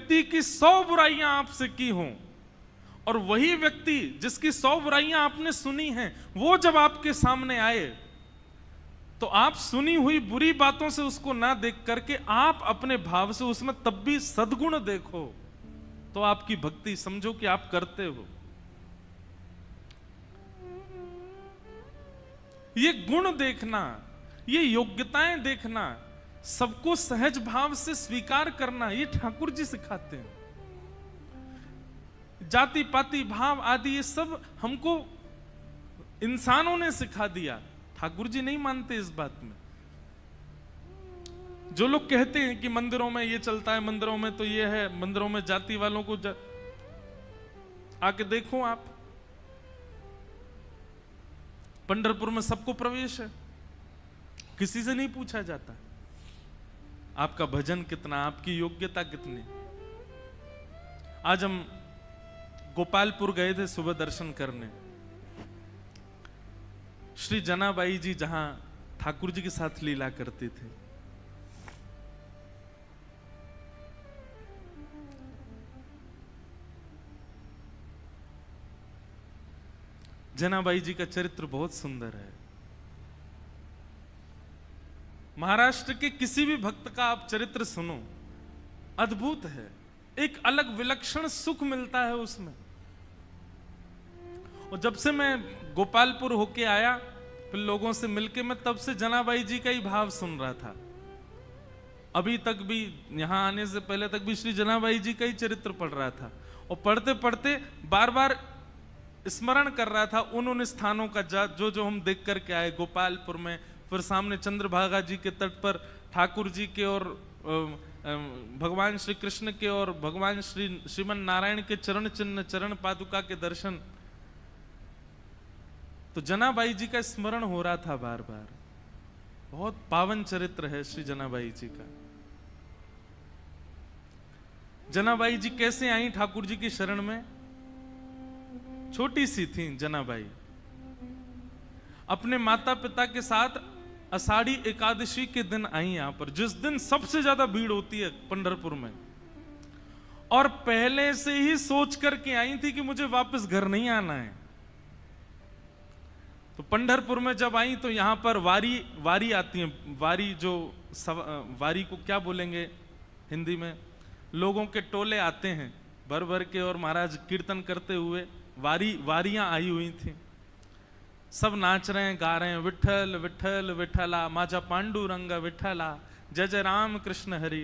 व्यक्ति की 100 बुराइयां आपसे की हों, और वही व्यक्ति जिसकी 100 बुराइयां आपने सुनी हैं, वो जब आपके सामने आए, तो आप सुनी हुई बुरी बातों से उसको ना देख करके आप अपने भाव से उसमें तब भी सद्गुण देखो, तो आपकी भक्ति समझो कि आप करते हो। ये गुण देखना, ये योग्यताएं देखना, सबको सहज भाव से स्वीकार करना, ये ठाकुर जी सिखाते हैं। जाति पाति भाव आदि ये सब हमको इंसानों ने सिखा दिया, ठाकुर जी नहीं मानते इस बात में। जो लोग कहते हैं कि मंदिरों में ये चलता है, मंदिरों में तो ये है, मंदिरों में जाति वालों को आके देखो आप, पंढरपुर में सबको प्रवेश है, किसी से नहीं पूछा जाता आपका भजन कितना, आपकी योग्यता कितनी। आज हम गोपालपुर गए थे सुबह दर्शन करने। श्री जनाबाई जी जहां ठाकुर जी के साथ लीला करते थे, जनाबाई जी का चरित्र बहुत सुंदर है। महाराष्ट्र के किसी भी भक्त का आप चरित्र सुनो, अद्भुत है, एक अलग विलक्षण सुख मिलता है उसमें। और जब से मैं गोपालपुर होके आया, फिर लोगों से मिलके, मैं तब से जनाबाई जी का ही भाव सुन रहा था। अभी तक भी, यहां आने से पहले तक भी श्री जनाबाई जी का ही चरित्र पढ़ रहा था, और पढ़ते पढ़ते बार बार स्मरण कर रहा था उन स्थानों का जो जो हम देख करके आए गोपालपुर में। फिर सामने चंद्रभागा जी के तट पर ठाकुर जी के और भगवान श्री कृष्ण के और भगवान श्रीमन नारायण के चरण चिन्ह, चरण पादुका के दर्शन। तो जनाबाई जी का स्मरण हो रहा था बार बार। बहुत पावन चरित्र है श्री जनाबाई जी का। जनाबाई जी कैसे आई ठाकुर जी की शरण में? छोटी सी थी जनाबाई, अपने माता पिता के साथ आषाढ़ी एकादशी के दिन आई यहां पर, जिस दिन सबसे ज्यादा भीड़ होती है पंढरपुर में, और पहले से ही सोच करके आई थी कि मुझे वापस घर नहीं आना है। तो पंढरपुर में जब आई तो यहां पर वारी आती है, वारी को क्या बोलेंगे हिंदी में, लोगों के टोले आते हैं भर भर के, और महाराज कीर्तन करते हुए वारियां आई हुई थी। सब नाच रहे हैं, गा रहे हैं, विठल विठल विठला, माजा पांडुरंग विठला, जय जय राम कृष्ण हरि।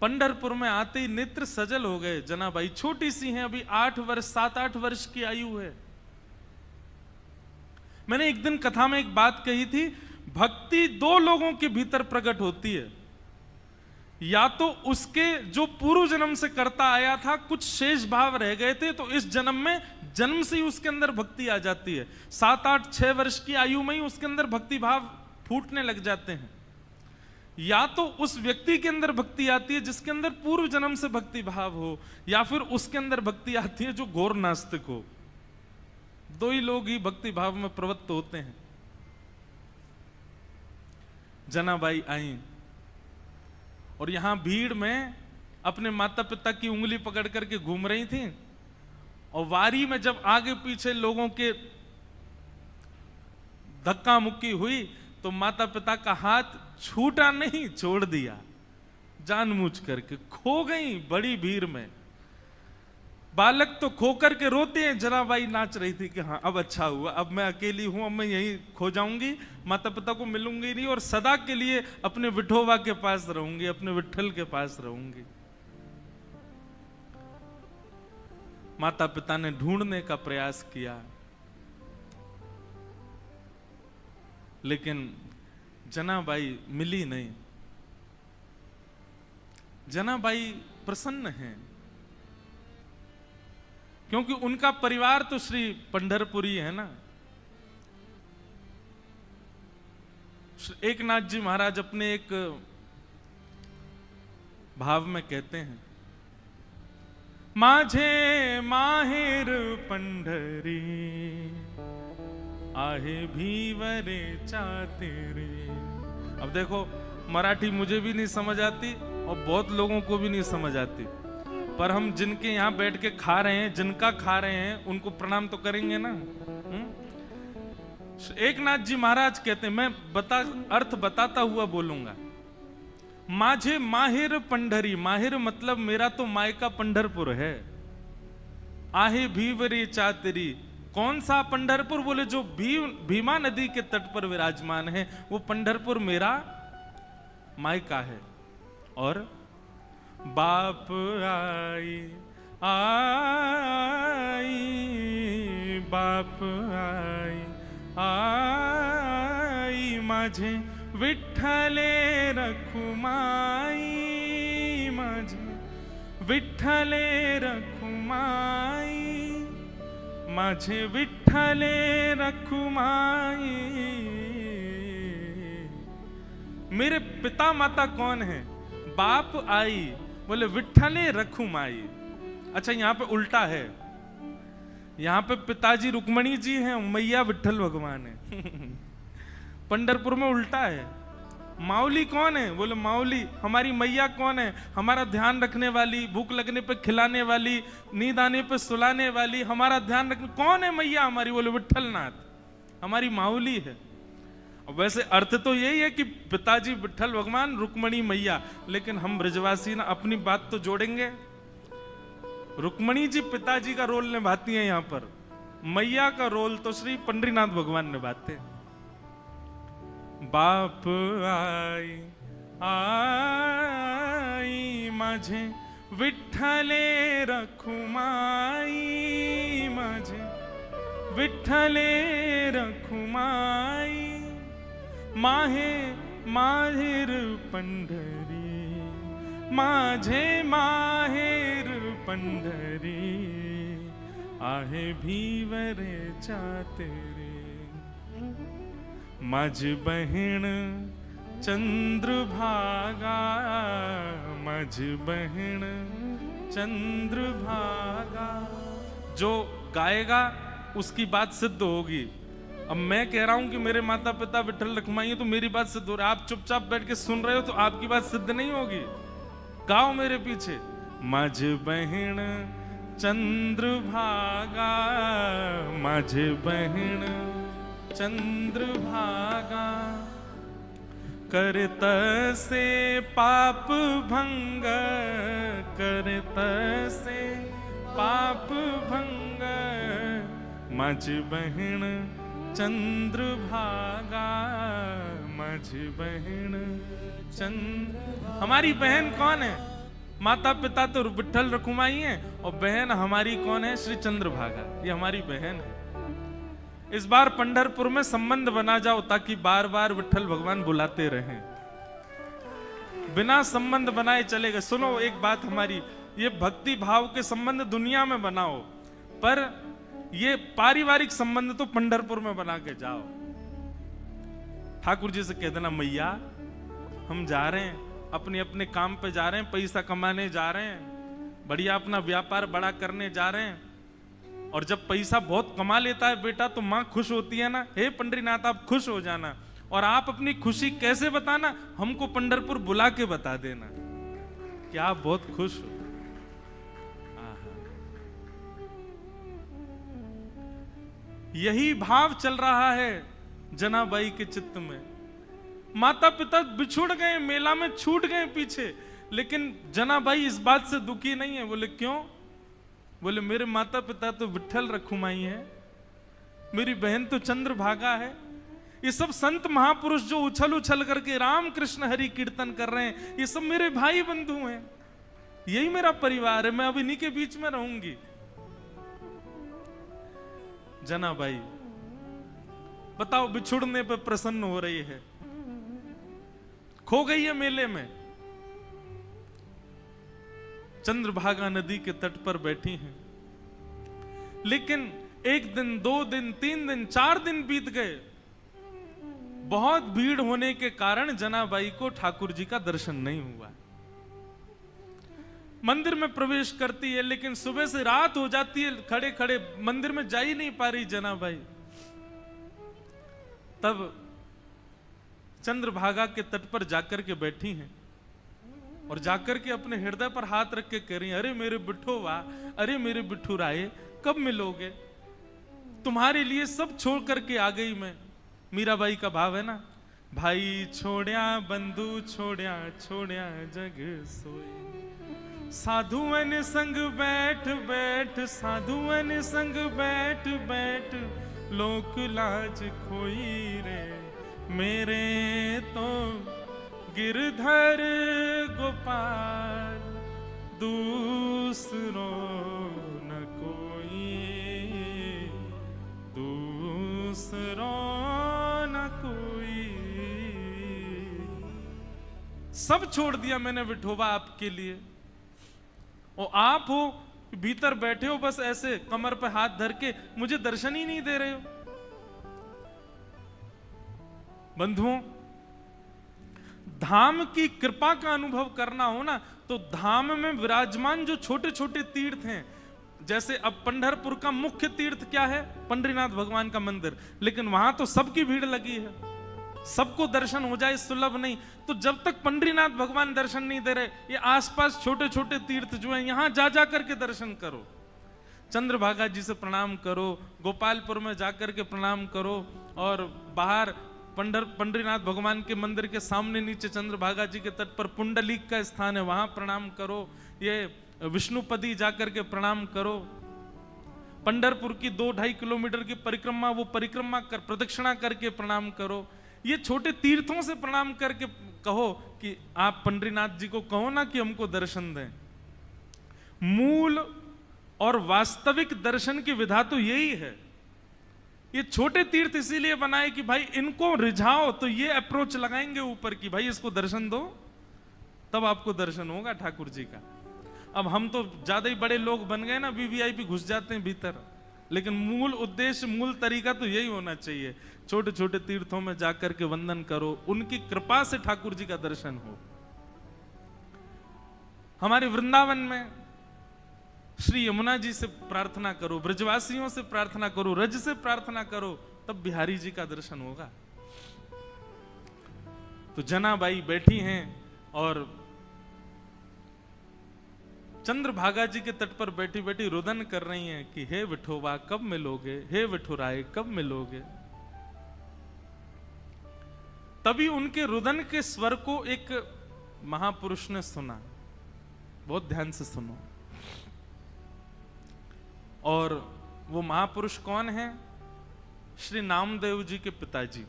पंढरपुर में आते ही नेत्र सजल हो गए। जनाबाई छोटी सी हैं, अभी 7-8 वर्ष की आयु है। मैंने एक दिन कथा में एक बात कही थी, भक्ति 2 लोगों के भीतर प्रकट होती है, या तो उसके जो पूर्व जन्म से करता आया था, कुछ शेष भाव रह गए थे, तो इस जन्म में जन्म से ही उसके अंदर भक्ति आ जाती है। 7-8-6 वर्ष की आयु में ही उसके अंदर भक्ति भाव फूटने लग जाते हैं। या तो उस व्यक्ति के अंदर भक्ति आती है जिसके अंदर पूर्व जन्म से भक्ति भाव हो, या फिर उसके अंदर भक्ति आती है जो घोर नास्तिक हो। 2 ही लोग ही भक्ति भाव में प्रवृत्त होते हैं। जनाबाई आई और यहां भीड़ में अपने माता पिता की उंगली पकड़ करके घूम रही थी, और वारी में जब आगे पीछे लोगों के धक्का मुक्की हुई तो माता पिता का हाथ छूटा नहीं, छोड़ दिया, जानबूझ करके खो गई बड़ी भीड़ में। बालक तो खो करके रोते हैं, जनाबाई नाच रही थी कि हाँ अब अच्छा हुआ, अब मैं अकेली हूं, अब मैं यहीं खो जाऊंगी, माता पिता को मिलूंगी नहीं, और सदा के लिए अपने विठोबा के पास रहूंगी, अपने विठल के पास रहूंगी। माता पिता ने ढूंढने का प्रयास किया, लेकिन जनाबाई मिली नहीं। जनाबाई प्रसन्न हैं, क्योंकि उनका परिवार तो श्री पंढरपुरी है ना। एकनाथ जी महाराज अपने एक भाव में कहते हैं, माझे माहेर पंढरी आहे भीवरे चातेरे। अब देखो मराठी मुझे भी नहीं समझ आती, और बहुत लोगों को भी नहीं समझ आती, पर हम जिनके यहाँ बैठ के खा रहे हैं, जिनका खा रहे हैं, उनको प्रणाम तो करेंगे ना। एक नाथ जी महाराज कहते हैं, मैं अर्थ बताता हुआ बोलूंगा। माझे माहिर पंढरी, माहिर मतलब मेरा तो मायका पंढरपुर है। आहे भीवरे चातरी, कौन सा पंढरपुर? बोले जो भीमा नदी के तट पर विराजमान है, वो पंढरपुर मेरा मायका है। और बाप आई आई, बाप आई आई, माझे विठ्ठले रखुमाई, माझे विठ्ठले रखुमाई, माझे विठ्ठले रखुमाई। मेरे पिता माता कौन है? बाप आई, बोले विठ्ठले रखुमाई। अच्छा, यहां पे उल्टा है, यहां पे पिताजी रुक्मणी जी हैं, मैया विठ्ठल भगवान है। पंढरपुर में उल्टा है। माउली कौन है? बोले माउली हमारी मैया कौन है? हमारा ध्यान रखने वाली, भूख लगने पे खिलाने वाली, नींद आने पे सुलाने वाली, हमारा ध्यान रखने कौन है मैया हमारी? बोले विठ्ठलनाथ, हमारी माउली है। और वैसे अर्थ तो यही है कि पिताजी विठ्ठल भगवान, रुक्मणी मैया, लेकिन हम ब्रजवासी ना अपनी बात तो जोड़ेंगे। रुक्मणी जी पिताजी का रोल निभाती हैं, यहां पर मैया का रोल तो श्री पंडरीनाथ भगवान निभाते हैं। बाप आई आई, माझे विठ्ठले रखुमाई, माझे विठ्ठले रखुमाई, माहे माहेर पंढरी, माझे माहेर पंढरी, आहे भीवरे चातरे, माझ बहिण चंद्रभागा, माझ बहिण चंद्रभागा। जो गाएगा उसकी बात सिद्ध होगी। अब मैं कह रहा हूं कि मेरे माता पिता विठ्ठल रखुमाई है, तो मेरी बात सिद्ध हो रही है। आप चुपचाप बैठ के सुन रहे हो तो आपकी बात सिद्ध नहीं होगी। गाओ मेरे पीछे, माझ बहिण चंद्रभागा, माझ बहिण चंद्रभागा, करत से पाप भंग, करत से पाप भंग, माझ बहिण चंद्रभागा, माझ बहिण चंद्र। हमारी बहन कौन है? माता पिता तो विठ्ठल रखुमाई है, और बहन हमारी कौन है? श्री चंद्रभागा, ये हमारी बहन है। इस बार पंढरपुर में संबंध बना जाओ, ताकि बार बार विठ्ठल भगवान बुलाते रहें। बिना संबंध बनाए चलेगा। सुनो एक बात हमारी, ये भक्ति भाव के संबंध दुनिया में बनाओ, पर ये पारिवारिक संबंध तो पंढरपुर में बना के जाओ। ठाकुर जी से कह देना, मैया हम जा रहे हैं, अपने अपने काम पे जा रहे हैं, पैसा कमाने जा रहे हैं, बढ़िया अपना व्यापार बड़ा करने जा रहे हैं। और जब पैसा बहुत कमा लेता है बेटा, तो माँ खुश होती है ना, हे पंडरीनाथ आप खुश हो जाना। और आप अपनी खुशी कैसे बताना? हमको पंढरपुर बुला के बता देना कि आप बहुत खुश हो। यही भाव चल रहा है जनाबाई के चित्त में। माता पिता बिछुड़ गए, मेला में छूट गए पीछे, लेकिन जनाबाई इस बात से दुखी नहीं है। बोले क्यों? बोले मेरे माता पिता तो विठ्ठल रखुमाई है, मेरी बहन तो चंद्रभागा है। ये सब संत महापुरुष जो उछल उछल करके राम कृष्ण हरि कीर्तन कर रहे हैं, ये सब मेरे भाई बंधु हैं, यही मेरा परिवार है, मैं अब इन्हीं के बीच में रहूंगी। जनाबाई बताओ, बिछुड़ने पे प्रसन्न हो रही है, खो गई है मेले में, चंद्रभागा नदी के तट पर बैठी हैं। लेकिन एक दिन, 2 दिन, 3 दिन, 4 दिन बीत गए। बहुत भीड़ होने के कारण जनाबाई को ठाकुर जी का दर्शन नहीं हुआ। मंदिर में प्रवेश करती है, लेकिन सुबह से रात हो जाती है, खड़े खड़े मंदिर में जा ही नहीं पा रही जनाबाई। तब चंद्रभागा के तट पर जाकर के बैठी हैं। और जाकर के अपने हृदय पर हाथ रख के कह रही, अरे मेरे बिट्ठोवा, अरे मेरे बिट्ठू राय, कब मिलोगे? तुम्हारे लिए सब छोड़ करके आ गई मैं। मीराबाई का भाव है ना, भाई छोड़िया बंधु छोड़िया, छोड़िया जग सोए। साधुअन संग बैठ बैठ, साधुअन संग बैठ बैठ, लोक लाज खोई रे, मेरे तो गिरधर गोपाल दूसरो न कोई, दूसरो न कोई। सब छोड़ दिया मैंने विठोबा आपके लिए, और आप हो भीतर बैठे हो बस ऐसे कमर पे हाथ धर के, मुझे दर्शन ही नहीं दे रहे हो। बंधुओं, धाम की कृपा का अनुभव करना हो ना, तो धाम में विराजमान जो छोटे छोटे तीर्थ हैं, जैसे अब पंढरपुर का मुख्य तीर्थ क्या है? पंडरीनाथ भगवान का मंदिर, लेकिन वहां तो सबकी भीड़ लगी है, सबको दर्शन हो जाए सुलभ नहीं। तो जब तक पंडरीनाथ भगवान दर्शन नहीं दे रहे, ये आसपास छोटे छोटे तीर्थ जो हैं, यहां जा जा करके दर्शन करो। चंद्रभागा जी से प्रणाम करो, गोपालपुर में जाकर के प्रणाम करो, और बाहर पंडरीनाथ भगवान के मंदिर के सामने नीचे चंद्रभागा जी के तट पर पुंडलीक का स्थान है, वहां प्रणाम करो। ये विष्णुपदी जाकर के प्रणाम करो। पंढरपुर की 2-2.5 किलोमीटर की परिक्रमा, वो परिक्रमा कर प्रदक्षिणा करके प्रणाम करो। ये छोटे तीर्थों से प्रणाम करके कहो कि आप पंडरीनाथ जी को कहो ना कि हमको दर्शन दें। मूल और वास्तविक दर्शन की विधा तो यही है। ये छोटे तीर्थ इसीलिए बनाए कि भाई इनको रिझाओ, तो ये अप्रोच लगाएंगे ऊपर की भाई इसको दर्शन दो, तब आपको दर्शन होगा ठाकुर जी का। अब हम तो ज्यादा ही बड़े लोग बन गए ना, वीवीआईपी घुस जाते हैं भीतर, लेकिन मूल उद्देश्य, मूल तरीका तो यही होना चाहिए। छोटे छोटे तीर्थों में जाकर के वंदन करो, उनकी कृपा से ठाकुर जी का दर्शन हो। हमारे वृंदावन में श्री यमुना जी से प्रार्थना करो, ब्रजवासियों से प्रार्थना करो, रज से प्रार्थना करो, तब बिहारी जी का दर्शन होगा। तो जनाबाई बैठी हैं और चंद्रभागा जी के तट पर बैठी बैठी रुदन कर रही हैं कि हे विठोबा कब मिलोगे, हे विठुराय कब मिलोगे। तभी उनके रुदन के स्वर को एक महापुरुष ने सुना। बहुत ध्यान से सुनो। और वो महापुरुष कौन है? श्री नामदेव जी के पिताजी।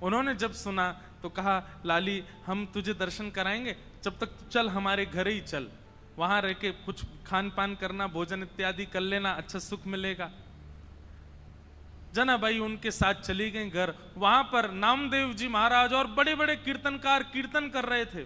उन्होंने जब सुना तो कहा, लाली हम तुझे दर्शन कराएंगे, जब तक चल हमारे घर ही चल, वहां रह के कुछ खान पान करना, भोजन इत्यादि कर लेना, अच्छा सुख मिलेगा। जनाबाई उनके साथ चली गई घर। वहां पर नामदेव जी महाराज और बड़े बड़े कीर्तनकार कीर्तन कर रहे थे।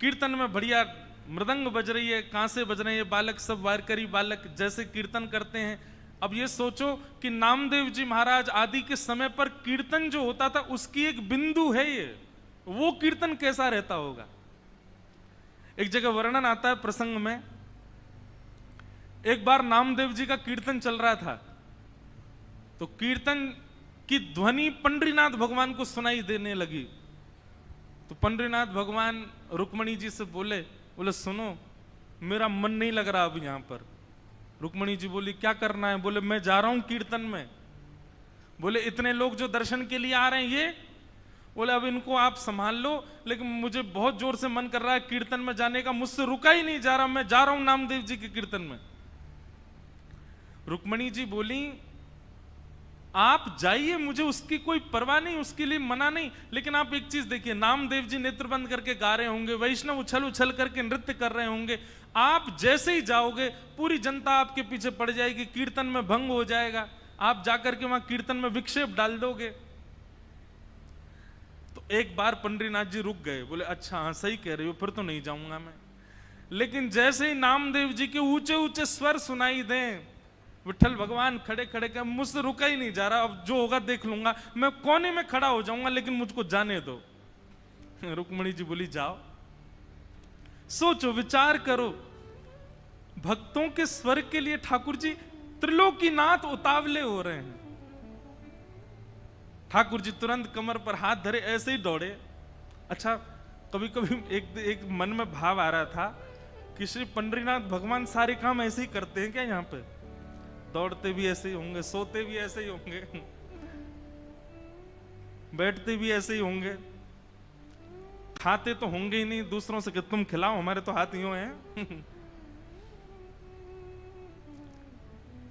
कीर्तन में बढ़िया मृदंग बज रही है, कांसे बज रहे हैं, बालक सब वारकरी बालक जैसे कीर्तन करते हैं। अब ये सोचो कि नामदेव जी महाराज आदि के समय पर कीर्तन जो होता था उसकी एक बिंदु है ये, वो कीर्तन कैसा रहता होगा। एक जगह वर्णन आता है प्रसंग में, एक बार नामदेव जी का कीर्तन चल रहा था, तो कीर्तन की ध्वनि पंडरीनाथ भगवान को सुनाई देने लगी। तो पंडरीनाथ भगवान रुक्मणी जी से बोले सुनो मेरा मन नहीं लग रहा अब यहां पर। रुक्मणी जी बोली क्या करना है? बोले मैं जा रहा हूं कीर्तन में। बोले इतने लोग जो दर्शन के लिए आ रहे हैं ये? बोले अब इनको आप संभाल लो, लेकिन मुझे बहुत जोर से मन कर रहा है कीर्तन में जाने का, मुझसे रुका ही नहीं जा रहा, मैं जा रहा हूं नामदेव जी के कीर्तन में। रुक्मणी जी बोली आप जाइए, मुझे उसकी कोई परवाह नहीं, उसके लिए मना नहीं, लेकिन आप एक चीज देखिए, नामदेव जी नेत्र बंद करके गा रहे होंगे, वैष्णव उछल उछल करके नृत्य कर रहे होंगे, आप जैसे ही जाओगे पूरी जनता आपके पीछे पड़ जाएगी, कीर्तन में भंग हो जाएगा, आप जाकर के वहां कीर्तन में विक्षेप डाल दोगे। तो एक बार पंडरीनाथ जी रुक गए, बोले अच्छा हाँ सही कह रही हो, फिर तो नहीं जाऊंगा मैं। लेकिन जैसे ही नामदेव जी के ऊंचे ऊंचे स्वर सुनाई दें, विठल भगवान खड़े खड़े के, मुझसे रुका ही नहीं जा रहा, अब जो होगा देख लूंगा, मैं कोने में खड़ा हो जाऊंगा, लेकिन मुझको जाने दो। रुक्मणी जी बोली जाओ। सोचो विचार करो, भक्तों के स्वर के लिए ठाकुर जी त्रिलोकीनाथ उतावले हो रहे हैं। ठाकुर जी तुरंत कमर पर हाथ धरे, ऐसे ही दौड़े। अच्छा कभी कभी एक मन में भाव आ रहा था कि श्री पंडरीनाथ भगवान सारे काम ऐसे ही करते हैं क्या? यहाँ पे दौड़ते भी ऐसे ही होंगे, सोते भी ऐसे ही होंगे, बैठते भी ऐसे ही होंगे, खाते तो होंगे ही नहीं दूसरों से कि तुम खिलाओ, हमारे तो हाथ यूं हैं।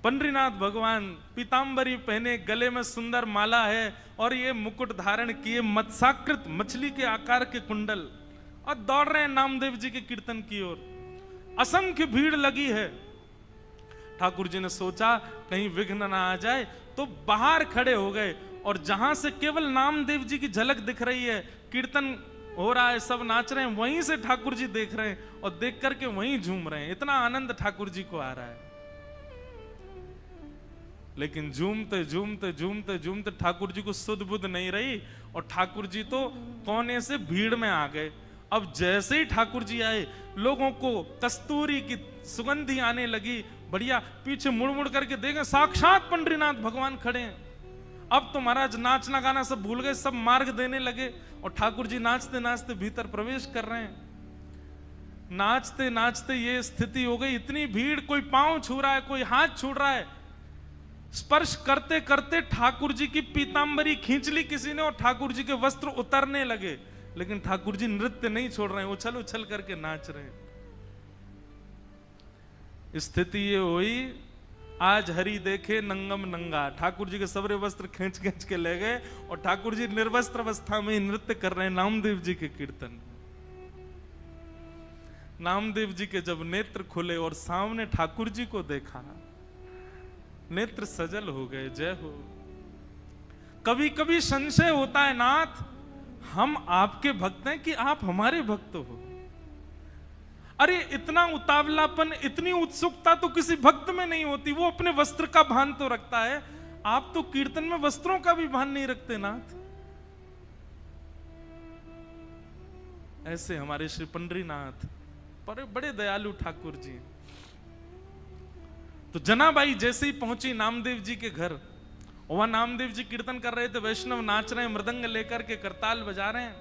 पंडरीनाथ भगवान पीतांबरी पहने, गले में सुंदर माला है और ये मुकुट धारण किए, मत्स्याकृत मछली के आकार के कुंडल, और दौड़ रहे हैं नामदेव जी के कीर्तन की ओर। असंख्य भीड़ लगी है। ठाकुर जी ने सोचा कहीं विघ्न ना आ जाए, तो बाहर खड़े हो गए और जहां से केवल नामदेव जी की झलक दिख रही है, कीर्तन हो रहा है, सब नाच रहे हैं, वहीं से ठाकुर जी देख रहे हैं और देख करके वहीं झूम रहे हैं। इतना आनंद ठाकुर जी को आ रहा है। लेकिन झूमते झूमते झूमते झूमते ठाकुर जी को सुध बुध नहीं रही और ठाकुर जी तो कोने से भीड़ में आ गए। अब जैसे ही ठाकुर जी आए, लोगों को कस्तूरी की सुगंधी आने लगी, बढ़िया। पीछे मुड़ मुड़ करके देखें, साक्षात पंडरीनाथ भगवान खड़े हैं। अब तो महाराज नाचना गाना सब भूल गए, सब मार्ग देने लगे और ठाकुर जी नाचते नाचते भीतर प्रवेश कर रहे हैं। नाचते नाचते ये स्थिति हो गई, इतनी भीड़, कोई पांव छू रहा है, कोई हाथ छू रहा है। स्पर्श करते करते ठाकुर जी की पीतांबरी खींच ली किसी ने और ठाकुर जी के वस्त्र उतरने लगे, लेकिन ठाकुर जी नृत्य नहीं छोड़ रहे हैं, उछल उछल करके नाच रहे हैं। स्थिति ये हुई, आज हरि देखे नंगम नंगा। ठाकुर जी के सबरे वस्त्र खींच खींच के ले गए और ठाकुर जी निर्वस्त्र अवस्था में नृत्य कर रहे हैं नामदेव जी के कीर्तन। नामदेव जी के जब नेत्र खुले और सामने ठाकुर जी को देखा, नेत्र सजल हो गए। जय हो। कभी कभी संशय होता है, नाथ हम आपके भक्त हैं कि आप हमारे भक्त हो? अरे इतना उतावलापन, इतनी उत्सुकता तो किसी भक्त में नहीं होती। वो अपने वस्त्र का भान तो रखता है, आप तो कीर्तन में वस्त्रों का भी भान नहीं रखते नाथ। ऐसे हमारे श्री पंडरीनाथ बड़े दयालु ठाकुर जी। तो जनाबाई जैसे ही पहुंची नामदेव जी के घर, वहां नामदेव जी कीर्तन कर रहे थे, वैष्णव नाच रहे हैं, मृदंग लेकर के करताल बजा रहे हैं।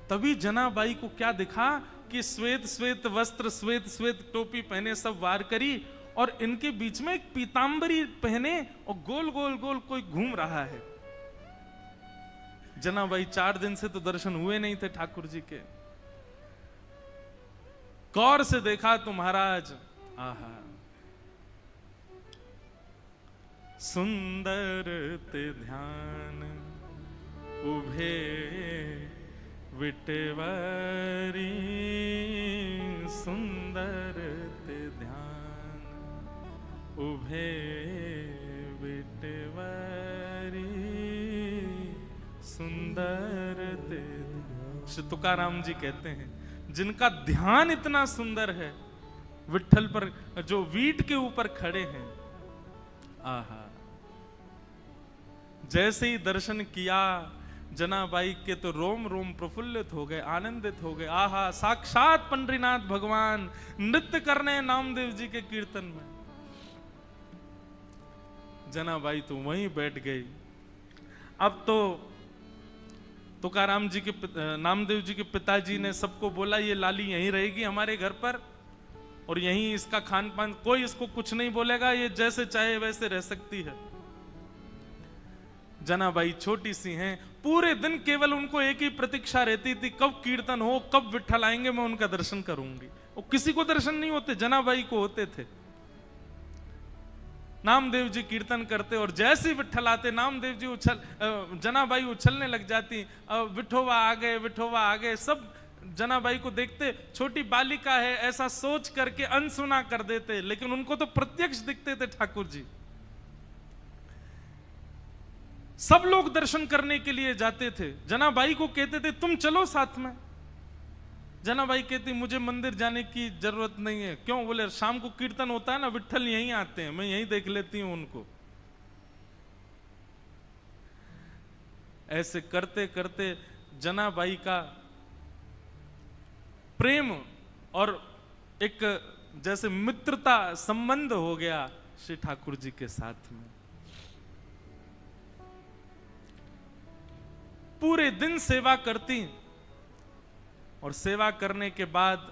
तभी जनाबाई को क्या दिखा कि श्वेत श्वेत वस्त्र, श्वेत श्वेत टोपी पहने सब वारकरी, और इनके बीच में एक पीतांबरी पहने और गोल गोल गोल कोई घूम रहा है। जनाबाई 4 दिन से तो दर्शन हुए नहीं थे ठाकुर जी के। गौर से देखा तो महाराज, आहा, सुंदर ते ध्यान उभे विटवारी, सुंदर ते ध्यान उभे विटवारी, सुंदर ते। श्री तुकाराम जी कहते हैं, जिनका ध्यान इतना सुंदर है, विट्ठल पर जो वीट के ऊपर खड़े हैं, आहा। जैसे ही दर्शन किया जनाबाई के तो रोम रोम प्रफुल्लित हो गए, आनंदित हो गए। आहा, साक्षात पंडरीनाथ भगवान नृत्य करने हैं नामदेव जी के कीर्तन में। जनाबाई तो वहीं बैठ गई। अब तो तुकाराम जी के नामदेव जी के पिताजी ने सबको बोला, ये लाली यहीं रहेगी हमारे घर पर और यहीं इसका खान पान, कोई इसको कुछ नहीं बोलेगा, ये जैसे चाहे वैसे रह सकती है। जनाबाई छोटी सी हैं, पूरे दिन केवल उनको एक ही प्रतीक्षा रहती थी, कब कीर्तन हो, कब विट्ठल आएंगे, मैं उनका दर्शन करूंगी। और किसी को दर्शन नहीं होते, जनाबाई को होते थे। नामदेव जी कीर्तन करते और जैसे विट्ठल आते, नामदेव जी जनाबाई उछलने लग जाती, विठोवा आ गए, विठोवा आ गए। सब जनाबाई को देखते, छोटी बालिका है ऐसा सोच करके अनसुना कर देते, लेकिन उनको तो प्रत्यक्ष दिखते थे ठाकुर जी। सब लोग दर्शन करने के लिए जाते थे। जनाबाई को कहते थे तुम चलो साथ में। जनाबाई कहती मुझे मंदिर जाने की जरूरत नहीं है। क्यों? बोले शाम को कीर्तन होता है ना, विट्ठल यहीं आते हैं, मैं यहीं देख लेती हूं उनको। ऐसे करते करते जनाबाई का प्रेम और एक जैसे मित्रता संबंध हो गया श्री ठाकुर जी के साथ में। पूरे दिन सेवा करती, और सेवा करने के बाद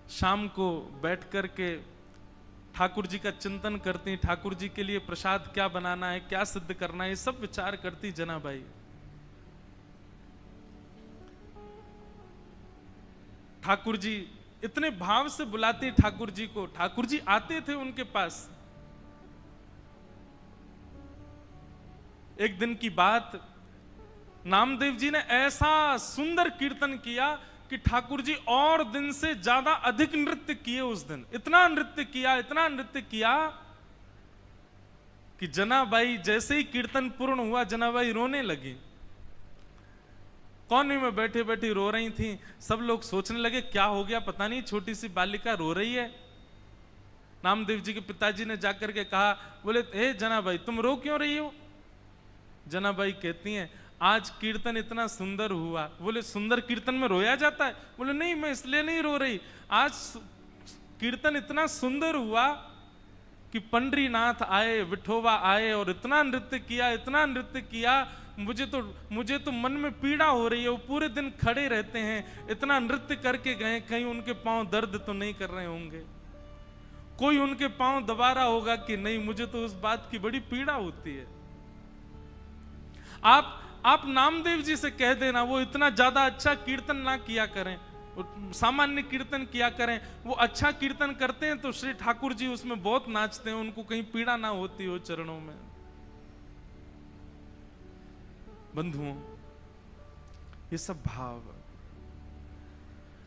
शाम को बैठ कर के ठाकुर जी का चिंतन करती, ठाकुर जी के लिए प्रसाद क्या बनाना है, क्या सिद्ध करना है, ये सब विचार करती जनाबाई। ठाकुर जी इतने भाव से बुलाते ठाकुर जी को, ठाकुर जी आते थे उनके पास। एक दिन की बात, नामदेव जी ने ऐसा सुंदर कीर्तन किया कि ठाकुर जी और दिन से ज्यादा अधिक नृत्य किए उस दिन। इतना नृत्य किया कि जनाबाई जैसे ही कीर्तन पूर्ण हुआ, जनाबाई रोने लगी। कोने में बैठे बैठी रो रही थी। सब लोग सोचने लगे क्या हो गया, पता नहीं छोटी सी बालिका रो रही है। नामदेव जी के पिताजी ने जाकर के कहा, बोले हे जनाबाई तुम रो क्यों रही हो? जनाबाई कहती हैं आज कीर्तन इतना सुंदर हुआ। बोले सुंदर कीर्तन में रोया जाता है? बोले नहीं, मैं इसलिए नहीं रो रही, आज कीर्तन इतना सुंदर हुआ कि पंडरीनाथ आए, विठोबा आए और इतना नृत्य किया, मुझे तो मन में पीड़ा हो रही है। वो पूरे दिन खड़े रहते हैं, इतना नृत्य करके गए, कहीं उनके पांव दर्द तो नहीं कर रहे होंगे, कोई उनके पांव दबा रहा होगा कि नहीं? मुझे तो उस बात की बड़ी पीड़ा होती है। आप नामदेव जी से कह देना वो इतना ज्यादा अच्छा कीर्तन ना किया करें, सामान्य कीर्तन किया करें। वो अच्छा कीर्तन करते हैं तो श्री ठाकुर जी उसमें बहुत नाचते हैं, उनको कहीं पीड़ा ना होती हो चरणों में। बंधुओं, ये सब भाव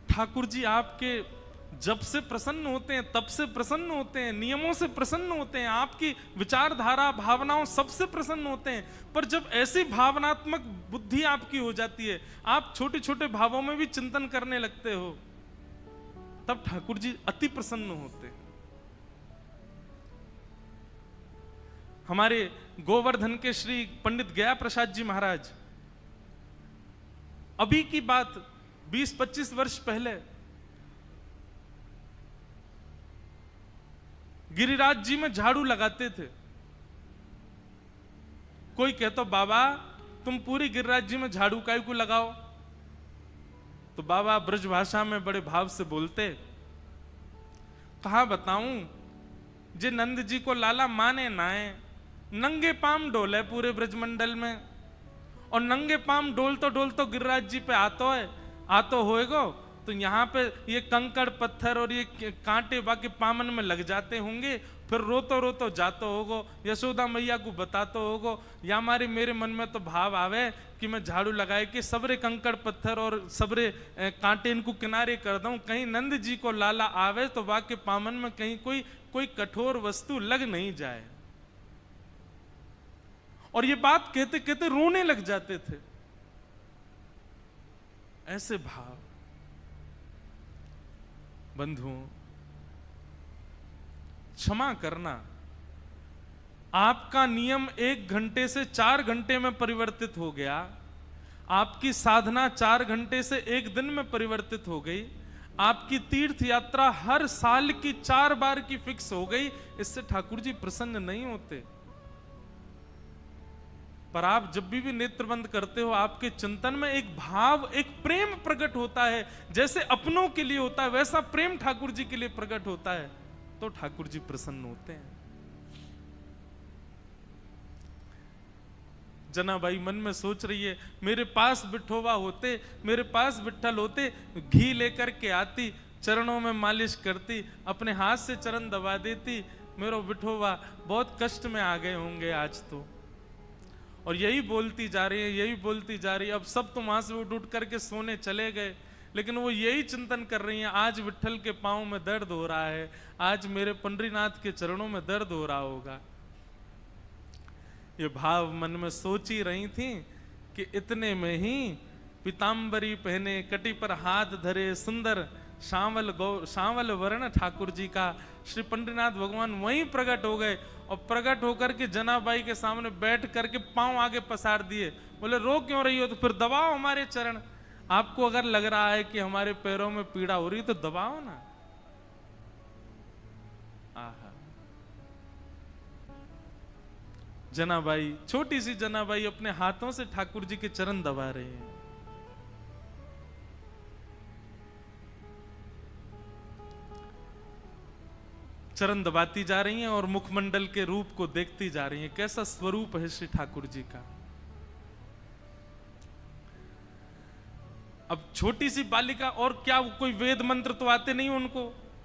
ठाकुर जी आपके जब से प्रसन्न होते हैं, तब से प्रसन्न होते हैं, नियमों से प्रसन्न होते हैं, आपकी विचारधारा भावनाओं सबसे प्रसन्न होते हैं। पर जब ऐसी भावनात्मक बुद्धि आपकी हो जाती है, आप छोटे छोटे भावों में भी चिंतन करने लगते हो, तब ठाकुर जी अति प्रसन्न होते हैं। हमारे गोवर्धन के श्री पंडित गया प्रसाद जी महाराज, अभी की बात 20-25 वर्ष पहले गिरिराज जी में झाड़ू लगाते थे। कोई कहता बाबा तुम पूरी गिरिराज जी में झाड़ू काहे को लगाओ? तो बाबा ब्रज भाषा में बड़े भाव से बोलते, कहा बताऊं, जे नंद जी को लाला माने नाए, नंगे पाम डोले पूरे ब्रजमंडल में, और नंगे पाम डोलतो गिरिराज जी पे आतो होएगो तो यहाँ पे ये कंकड़ पत्थर और ये कांटे बाकी पामन में लग जाते होंगे, फिर रोतो जातो होगो, यशोदा मैया को बतातो होगो। या मेरे मन में तो भाव आवे कि मैं झाड़ू लगाए कि सबरे कंकड़ पत्थर और सबरे कांटे इनको किनारे कर दूं, कहीं नंद जी को लाला आवे तो बाकी पामन में कहीं कोई कठोर वस्तु लग नहीं जाए। और ये बात कहते कहते रोने लग जाते थे। ऐसे भाव बंधुओं, क्षमा करना, आपका नियम 1 घंटे से 4 घंटे में परिवर्तित हो गया, आपकी साधना 4 घंटे से 1 दिन में परिवर्तित हो गई, आपकी तीर्थ यात्रा हर साल की 4 बार की फिक्स हो गई, इससे ठाकुर जी प्रसन्न नहीं होते। पर आप जब भी नेत्र बंद करते हो, आपके चिंतन में एक भाव, एक प्रेम प्रकट होता है। जैसे अपनों के लिए होता है वैसा प्रेम ठाकुर जी के लिए प्रकट होता है, तो ठाकुर जी प्रसन्न होते हैं। जनाबाई मन में सोच रही है, मेरे पास विठोबा होते, मेरे पास विठ्ठल होते, घी लेकर के आती, चरणों में मालिश करती, अपने हाथ से चरण दबा देती, मेरा विठोबा बहुत कष्ट में आ गए होंगे आज तो। और यही बोलती जा रही है। अब सब तो वहां से उठ करके सोने चले गए, लेकिन वो यही चिंतन कर रही हैं, आज विठ्ठल के पांव में दर्द हो रहा है, आज मेरे पंडरीनाथ के चरणों में दर्द हो रहा होगा। ये भाव मन में सोच ही रही थी कि इतने में ही पीताम्बरी पहने, कटी पर हाथ धरे, सुंदर सांवल वर्ण ठाकुर जी का श्री पंडरीनाथ भगवान वहीं प्रकट हो गए। और प्रकट होकर के जनाबाई के सामने बैठ करके पांव आगे पसार दिए, बोले रो क्यों रही हो? तो फिर दबाओ हमारे चरण। आपको अगर लग रहा है कि हमारे पैरों में पीड़ा हो रही है तो दबाओ ना। आहा, जनाबाई, छोटी सी जनाबाई अपने हाथों से ठाकुर जी के चरण दबा रहे हैं। चरण दबाती जा रही हैं और मुखमंडल के रूप को देखती जा रही हैं। कैसा स्वरूप है श्री ठाकुर जी का। अब छोटी सी बालिका, और क्या कोई वेद मंत्र तो आते नहीं उनको,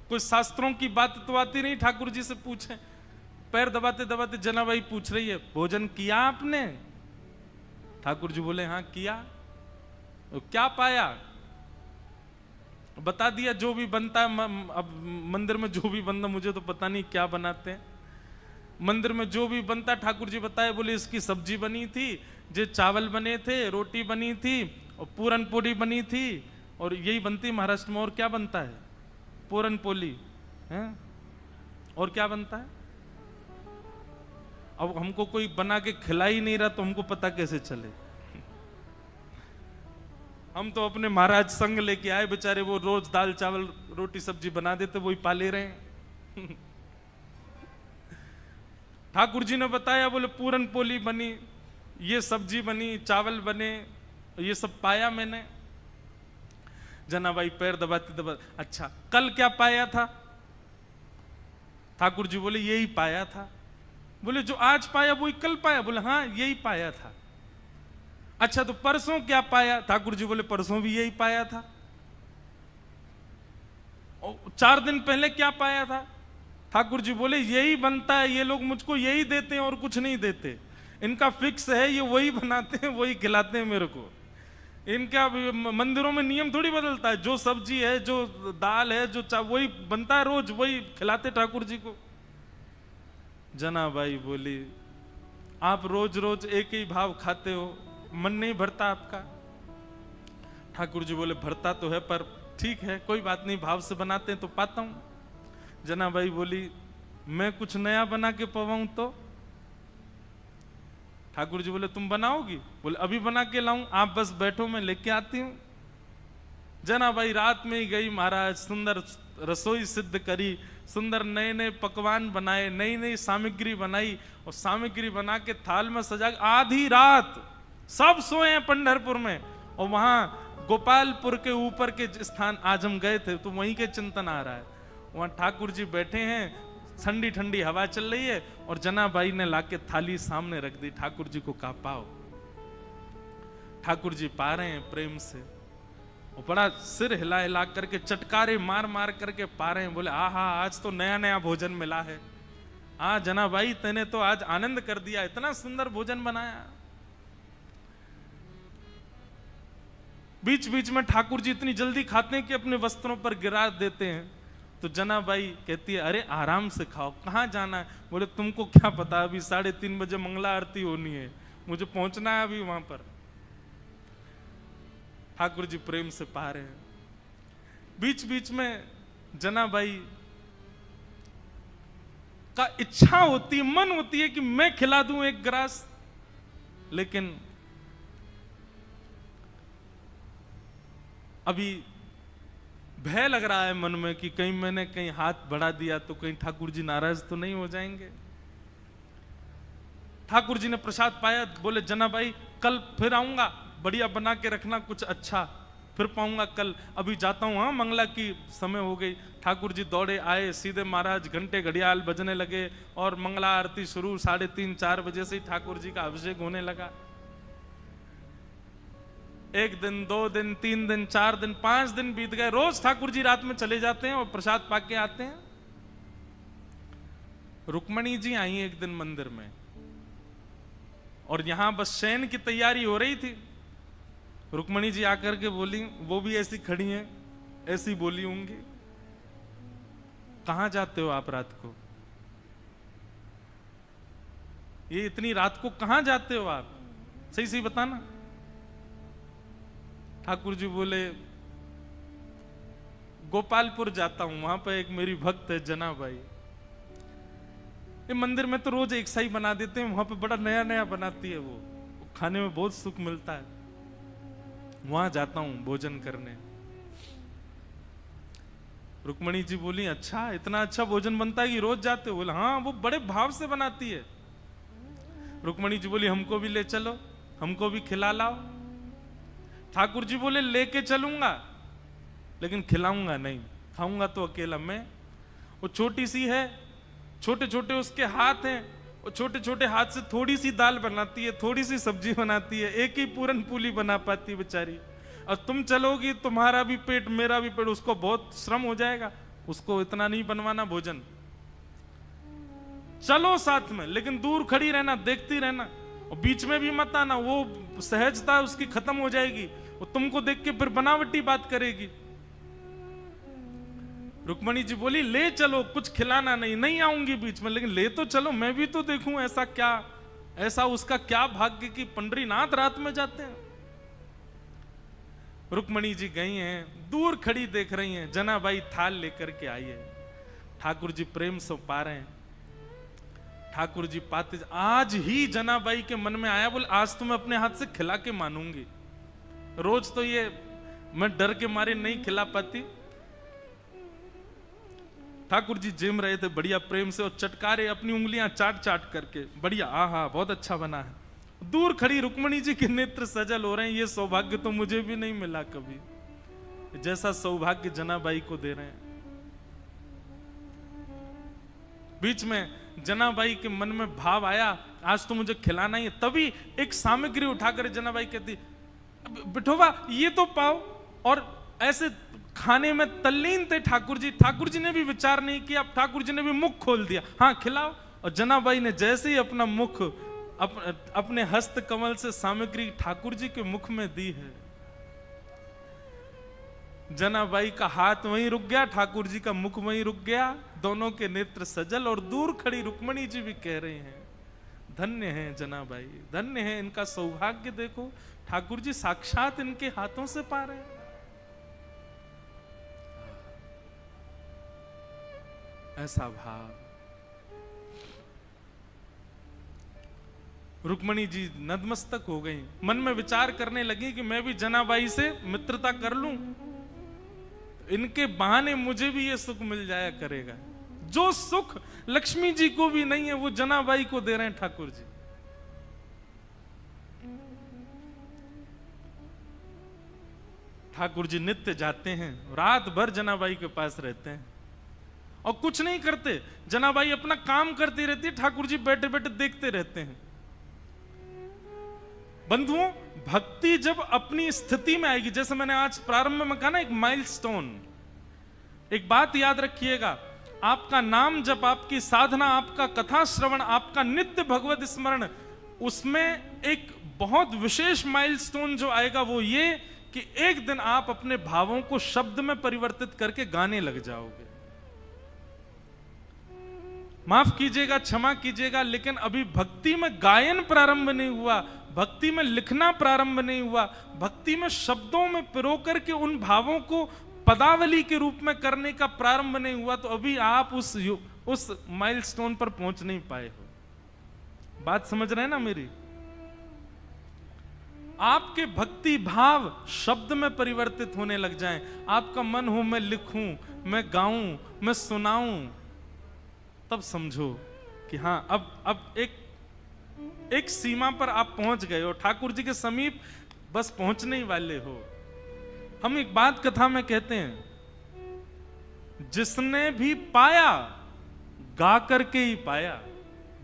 कोई शास्त्रों की बात तो आती नहीं। ठाकुर जी से पूछे, पैर दबाते दबाते जनाबाई पूछ रही है, भोजन किया आपने? ठाकुर जी बोले हाँ किया। तो क्या पाया? बता दिया जो भी बनता है। अब मंदिर में जो भी बनता, मुझे तो पता नहीं क्या बनाते हैं मंदिर में, जो भी बनता ठाकुर जी बताए। बोले इसकी सब्जी बनी थी, जे चावल बने थे, रोटी बनी थी और पूरन पोली बनी थी, और यही बनती महाराष्ट्र में। और क्या बनता है? पूरन पोली है। और क्या बनता है? अब हमको कोई बना के खिला ही नहीं रहा तो हमको पता कैसे चले। हम तो अपने महाराज संग लेके आए, बेचारे वो रोज दाल चावल रोटी सब्जी बना देते, वही पा ले रहे हैं। ठाकुर जी ने बताया, बोले पूरन पोली बनी, ये सब्जी बनी, चावल बने, ये सब पाया मैंने। जनाबाई पैर दबाते दबाते, अच्छा कल क्या पाया था? ठाकुर जी बोले यही पाया था। बोले जो आज पाया वही कल पाया? बोले हाँ यही पाया था। अच्छा तो परसों क्या पाया? ठाकुर जी बोले परसों भी यही पाया था। और 4 दिन पहले क्या पाया था? ठाकुर जी बोले यही बनता है, ये लोग मुझको यही देते हैं और कुछ नहीं देते। इनका फिक्स है, ये वही बनाते हैं वही खिलाते हैं मेरे को। इनका मंदिरों में नियम थोड़ी बदलता है, जो सब्जी है जो दाल है जो वही बनता है, रोज वही खिलाते ठाकुर जी को। जनाबाई बोली आप रोज रोज एक ही भाव खाते हो, मन नहीं भरता आपका? ठाकुर जी बोले भरता तो है, पर ठीक है कोई बात नहीं, भाव से बनाते हैं तो पाता हूं। जनाबाई बोली मैं कुछ नया बना के पवाऊं तो? ठाकुर जी बोले तुम बनाओगी? बोले अभी बना के लाऊं, आप बस बैठो मैं लेके आती हूं। जनाबाई रात में ही गई, महाराज सुंदर रसोई सिद्ध करी, सुंदर नए नए पकवान बनाए, नई नई सामग्री बनाई, और सामग्री बना के थाल में सजा। आधी रात सब सोए हैं पंढरपुर में, और वहां गोपालपुर के ऊपर के स्थान आज हम गए थे तो वहीं के चिंतन आ रहा है। वहां ठाकुर जी बैठे हैं, ठंडी ठंडी हवा चल रही है, और जनाबाई ने लाके थाली सामने रख दी। ठाकुर जी को कहा पाओ। ठाकुर जी पा रहे हैं प्रेम से, और बड़ा सिर हिला हिला करके चटकारे मार मार करके पा रहे हैं। बोले आहा आज तो नया नया भोजन मिला है। हाँ जनाबाई तेने तो आज आनंद कर दिया, इतना सुंदर भोजन बनाया। बीच बीच में ठाकुर जी इतनी जल्दी खाते हैं कि अपने वस्त्रों पर गिरा देते हैं। तो जनाबाई कहती है अरे आराम से खाओ, कहाँ जाना है? बोले तुमको क्या पता, अभी 3:30 बजे मंगला आरती होनी है, मुझे पहुंचना है अभी वहां पर। ठाकुर जी प्रेम से पा रहे हैं। बीच बीच में जनाबाई का इच्छा होती है, मन होती है कि मैं खिला दूं एक ग्रास, लेकिन अभी भय लग रहा है मन में कि कहीं मैंने कहीं हाथ बढ़ा दिया तो कहीं ठाकुर जी नाराज तो नहीं हो जाएंगे। ठाकुर जी ने प्रसाद पाया, बोले जनाबाई कल फिर आऊंगा, बढ़िया बना के रखना कुछ अच्छा, फिर पाऊंगा कल, अभी जाता हूं। हाँ मंगला की समय हो गई। ठाकुर जी दौड़े आए, सीधे महाराज घंटे घड़ियाल बजने लगे, और मंगला आरती शुरू 3:30-4 बजे से ही ठाकुर जी का अभिषेक होने लगा। 1 दिन 2 दिन 3 दिन 4 दिन 5 दिन बीत गए। रोज ठाकुर जी रात में चले जाते हैं और प्रसाद पाके आते हैं। रुक्मणी जी आई एक दिन मंदिर में, और यहां बस शयन की तैयारी हो रही थी। रुक्मणी जी आकर के बोली, वो भी ऐसी खड़ी हैं, ऐसी बोली होंगी, कहां जाते हो आप रात को? ये इतनी रात को कहां जाते हो आप, सही सही बताना। ठाकुर जी बोले गोपालपुर जाता हूं, वहां पर एक मेरी भक्त है जनाबाई, ये मंदिर में तो रोज एक सही बना देते हैं, वहां पे बड़ा नया नया बनाती है, वो खाने में बहुत सुख मिलता है, वहां जाता हूं भोजन करने। रुक्मणी जी बोली अच्छा इतना अच्छा भोजन बनता है कि रोज जाते हो? बोले हाँ वो बड़े भाव से बनाती है। रुक्मणी जी बोली हमको भी ले चलो, हमको भी खिला लाओ। ठाकुर जी बोले लेके चलूंगा लेकिन खिलाऊंगा नहीं, खाऊंगा तो अकेला मैं। वो छोटी सी है, छोटे छोटे उसके हाथ हैं, और छोटे छोटे हाथ से थोड़ी सी दाल बनाती है, थोड़ी सी सब्जी बनाती है, एक ही पूरन पूली बना पाती है बेचारी। और तुम चलोगी, तुम्हारा भी पेट मेरा भी पेट, उसको बहुत श्रम हो जाएगा, उसको इतना नहीं बनवाना भोजन। चलो साथ में, लेकिन दूर खड़ी रहना, देखती रहना, और बीच में भी मत आना, वो सहजता उसकी खत्म हो जाएगी, वो तुमको देख के फिर बनावटी बात करेगी। रुक्मणी जी बोली ले चलो, कुछ खिलाना नहीं, नहीं आऊंगी बीच में, लेकिन ले तो चलो, मैं भी तो देखूं ऐसा क्या, ऐसा उसका क्या भाग्य कि पंडरीनाथ रात में जाते हैं। रुक्मणी जी गई हैं, दूर खड़ी देख रही हैं, जनाबाई थाल लेकर के आई है, ठाकुर जी प्रेम से पा रहे हैं। ठाकुर जी पाते, आज ही जनाबाई के मन में आया, बोले आज तो मैं अपने हाथ से खिला के मानूंगी, रोज तो ये मैं डर के मारे नहीं खिला पाती। ठाकुर जी जिम रहे थे बढ़िया प्रेम से, और चटकारे अपनी उंगलियां चाट चाट करके, बढ़िया, आहा बहुत अच्छा बना है। दूर खड़ी रुक्मणी जी के नेत्र सजल हो रहे हैं, ये सौभाग्य तो मुझे भी नहीं मिला कभी, जैसा सौभाग्य जनाबाई को दे रहे हैं। बीच में जनाबाई के मन में भाव आया, आज तो मुझे खिलाना ही है, तभी एक सामग्री उठाकर जनाबाई कहती, बिठोबा ये तो पाओ, और ऐसे खाने में तल्लीन थे ठाकुर जी। ठाकुर जी ने भी विचार नहीं किया, ठाकुर जी ने भी मुख खोल दिया, हाँ खिलाओ। और जनाबाई ने जैसे ही अपना मुख अपने हस्त कमल से सामग्री ठाकुर जी के मुख में दी है, जनाबाई का हाथ वहीं रुक गया, ठाकुर जी का मुख वहीं रुक गया, दोनों के नेत्र सजल। और दूर खड़ी रुक्मणी जी भी कह रही हैं, धन्य है जनाबाई, धन्य है, इनका सौभाग्य देखो, ठाकुर जी साक्षात इनके हाथों से पा रहे हैं। ऐसा भाव। रुक्मणी जी नतमस्तक हो गई, मन में विचार करने लगी कि मैं भी जनाबाई से मित्रता कर लूं, इनके बहाने मुझे भी ये सुख मिल जाया करेगा। जो सुख लक्ष्मी जी को भी नहीं है, वो जनाबाई को दे रहे हैं ठाकुर जी। ठाकुर जी नित्य जाते हैं, रात भर जनाबाई के पास रहते हैं और कुछ नहीं करते, जनाबाई अपना काम करती रहती है, ठाकुर जी बैठे बैठे देखते रहते हैं। बंधुओं, भक्ति जब अपनी स्थिति में आएगी, जैसे मैंने आज प्रारंभ में कहा ना, एक माइलस्टोन, एक बात याद रखिएगा, आपका नाम जप, आपकी साधना, आपका कथा श्रवण, आपका नित्य भगवत स्मरण, उसमें एक बहुत विशेष माइलस्टोन जो आएगा वो ये कि एक दिन आप अपने भावों को शब्द में परिवर्तित करके गाने लग जाओगे। माफ कीजिएगा, क्षमा कीजिएगा, लेकिन अभी भक्ति में गायन प्रारंभ नहीं हुआ, भक्ति में लिखना प्रारंभ नहीं हुआ, भक्ति में शब्दों में पिरो करके उन भावों को पदावली के रूप में करने का प्रारंभ नहीं हुआ, तो अभी आप उस माइलस्टोन पर पहुंच नहीं पाए हो। बात समझ रहे हैं ना मेरी? आपके भक्ति भाव शब्द में परिवर्तित होने लग जाएं, आपका मन हो मैं लिखूं, मैं गाऊं, मैं सुनाऊं, तब समझो कि हाँ अब एक सीमा पर आप पहुंच गए हो, ठाकुर जी के समीप बस पहुंचने ही वाले हो। हम एक बात कथा में कहते हैं, जिसने भी पाया गा करके ही पाया,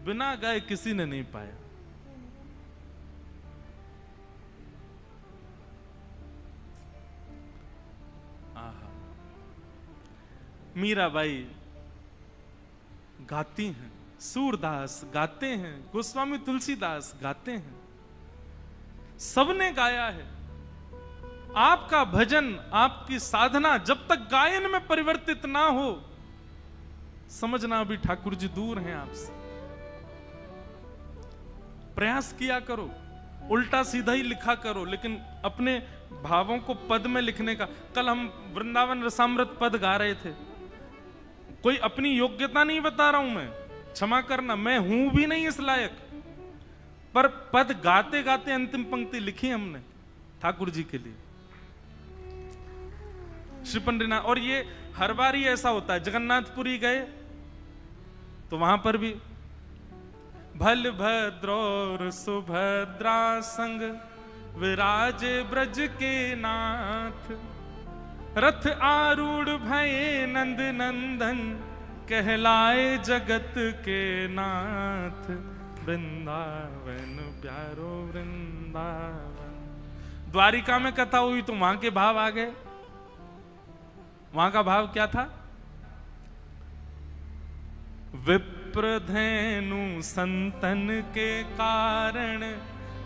बिना गाए किसी ने नहीं पाया। मीराबाई गाती हैं, सूरदास गाते हैं, गोस्वामी तुलसीदास गाते हैं, सबने गाया है। आपका भजन, आपकी साधना जब तक गायन में परिवर्तित ना हो, समझना अभी ठाकुर जी दूर हैं आपसे। प्रयास किया करो, उल्टा सीधा ही लिखा करो, लेकिन अपने भावों को पद में लिखने का। कल हम वृंदावन रसामृत पद गा रहे थे, कोई अपनी योग्यता नहीं बता रहा हूं मैं, क्षमा करना, मैं हूं भी नहीं इस लायक, पर पद गाते गाते अंतिम पंक्ति लिखी हमने ठाकुर जी के लिए, श्री पंडरीनाथ। और ये हर बार ही ऐसा होता है, जगन्नाथपुरी गए तो वहां पर भी भल भद्र सुभद्रा संग विराजे ब्रज के नाथ, रथ आरूढ़ भये नंद नंदन कहलाए जगत के नाथ, वृंदावन प्यारो वृंदावन। द्वारिका में कथा हुई तो वहां के भाव आ गए। वहां का भाव क्या था? विप्रधेनु संतन के कारण,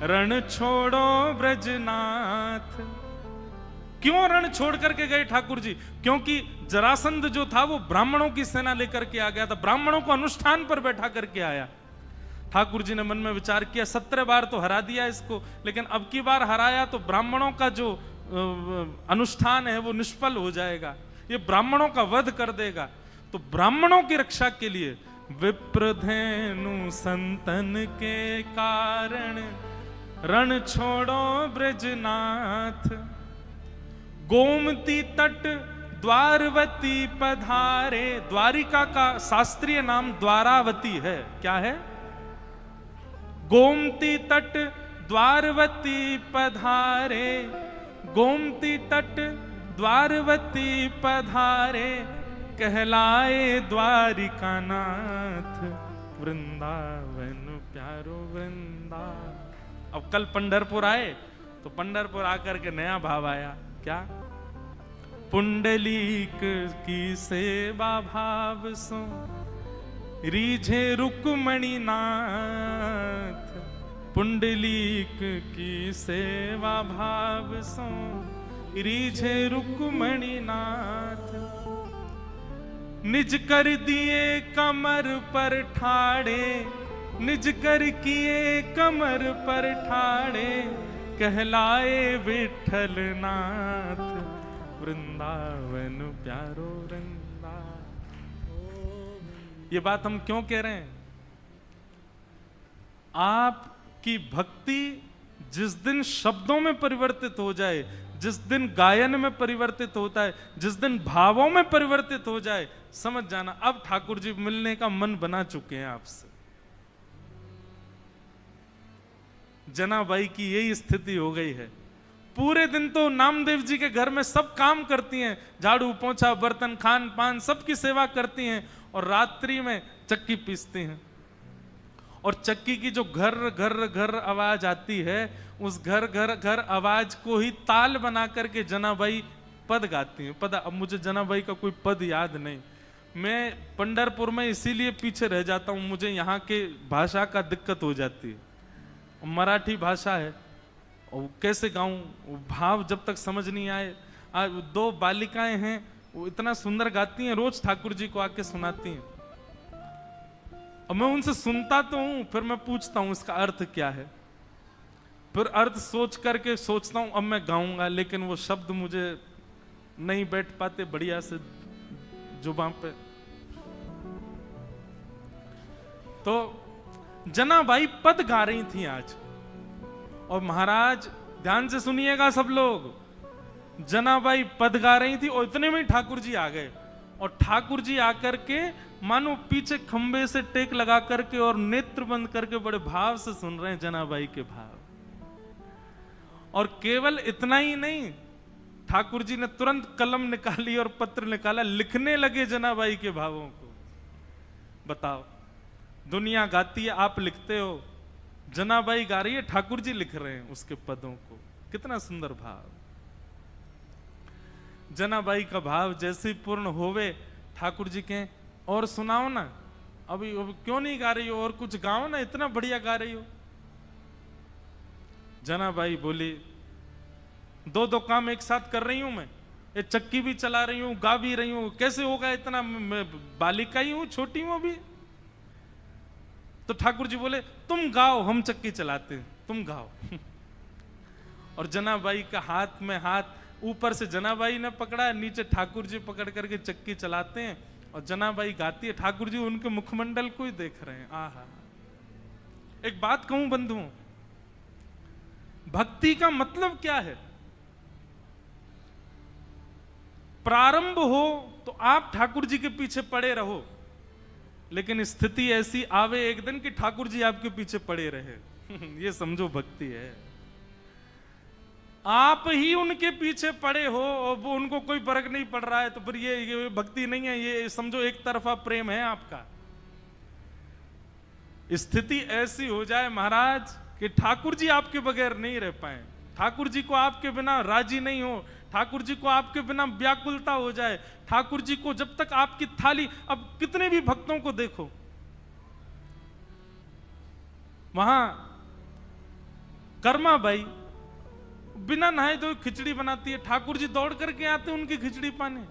रण छोड़ो ब्रजनाथ। क्यों रण छोड़ करके गए ठाकुर जी? क्योंकि जरासंध जो था वो ब्राह्मणों की सेना लेकर के आ गया था, ब्राह्मणों को अनुष्ठान पर बैठा करके आया। ठाकुर जी ने मन में विचार किया 17 बार तो हरा दिया इसको, लेकिन अब की बार हराया तो ब्राह्मणों का जो अनुष्ठान है वो निष्फल हो जाएगा, ये ब्राह्मणों का वध कर देगा। तो ब्राह्मणों की रक्षा के लिए विप्रधेनु संतन के कारण, रण छोड़ो ब्रजनाथ। गोमती तट द्वारवती पधारे। द्वारिका का शास्त्रीय नाम द्वारावती है। क्या है? गोमती तट द्वारवती पधारे, गोमती तट द्वारवती पधारे, कहलाए द्वारिका नाथ, वृंदावन प्यारो वृंदावन। अब कल पंढरपुर आए तो पंढरपुर आकर के नया भाव आया। क्या? पुंडलीक की सेवा भाव सो, रीझे रुक्मणी नाथ। पुंडलीक की सेवा भाव सो, रीझे रुक्मणी नाथ। निज कर दिए कमर पर ठाड़े, निज कर किए कमर पर ठाड़े, कहलाए विठल नाथ, वृंदावन प्यारो वृंदावन। ये बात हम क्यों कह रहे हैं? आपकी भक्ति जिस दिन शब्दों में परिवर्तित हो जाए, जिस दिन गायन में परिवर्तित होता है, जिस दिन भावों में परिवर्तित हो जाए, समझ जाना अब ठाकुर जी मिलने का मन बना चुके हैं आपसे। जनाबाई की यही स्थिति हो गई है। पूरे दिन तो नामदेव जी के घर में सब काम करती हैं, झाड़ू पोंछा बर्तन खान पान सबकी सेवा करती हैं, और रात्रि में चक्की पीसती हैं। और चक्की की जो घर घर घर आवाज आती है, उस घर घर घर आवाज को ही ताल बना करके जनाबाई पद गाती हैं। पद, अब मुझे जनाबाई का कोई पद याद नहीं। मैं पंढरपुर में इसीलिए पीछे रह जाता हूँ, मुझे यहाँ के भाषा का दिक्कत हो जाती है। मराठी भाषा है और कैसे गाऊं, भाव जब तक समझ नहीं आए। आज 2 बालिकाएं हैं, वो इतना सुंदर गाती हैं, रोज ठाकुर जी को आके सुनाती हैं। और मैं उनसे सुनता तो हूं, फिर मैं पूछता हूं इसका अर्थ क्या है, फिर अर्थ सोच करके सोचता हूं अब मैं गाऊंगा, लेकिन वो शब्द मुझे नहीं बैठ पाते बढ़िया से जुबान पे। तो जनाबाई पद गा रही थी आज, और महाराज ध्यान से सुनिएगा सब लोग, जनाबाई पद गा रही थी और इतने में ठाकुर जी आ गए। और ठाकुर जी आकर के मानो पीछे खंबे से टेक लगा करके और नेत्र बंद करके बड़े भाव से सुन रहे हैं जनाबाई के भाव। और केवल इतना ही नहीं, ठाकुर जी ने तुरंत कलम निकाली और पत्र निकाला, लिखने लगे जनाबाई के भावों को। बताओ, दुनिया गाती है, आप लिखते हो, जनाबाई गा रही है, ठाकुर जी लिख रहे हैं उसके पदों को। कितना सुंदर भाव। जनाबाई का भाव जैसे पूर्ण होवे, ठाकुर जी के और सुनाओ ना, अभी क्यों नहीं गा रही हो, और कुछ गाओ ना, इतना बढ़िया गा रही हो। जनाबाई बोली, 2 काम एक साथ कर रही हूं मैं, ये चक्की भी चला रही हूं, गा भी रही हूं, कैसे होगा इतना, मैं बालिका ही हूं, छोटी हूं अभी। तो ठाकुर जी बोले, तुम गाओ, हम चक्की चलाते हैं, तुम गाओ। और जनाबाई का हाथ में हाथ, ऊपर से जनाबाई ने पकड़ा, नीचे ठाकुर जी पकड़ करके चक्की चलाते हैं, और जनाबाई गाती है, ठाकुर जी उनके मुखमंडल को ही देख रहे हैं। आहा। एक बात कहूं बंधुओं, भक्ति का मतलब क्या है? प्रारंभ हो तो आप ठाकुर जी के पीछे पड़े रहो, लेकिन स्थिति ऐसी आवे एक दिन कि ठाकुर जी आपके पीछे पड़े रहे। ये समझो भक्ति है। आप ही उनके पीछे पड़े हो और वो उनको कोई फर्क नहीं पड़ रहा है, तो फिर ये भक्ति नहीं है, ये समझो एक तरफा प्रेम है आपका। स्थिति ऐसी हो जाए महाराज कि ठाकुर जी आपके बगैर नहीं रह पाए, ठाकुर जी को आपके बिना राजी नहीं हो, ठाकुर जी को आपके बिना व्याकुलता हो जाए, ठाकुर जी को जब तक आपकी थाली, अब कितने भी भक्तों को देखो, वहां कर्मा भाई बिना नहाए तो खिचड़ी बनाती है, ठाकुर जी दौड़ करके आते हैं उनकी खिचड़ी पाने।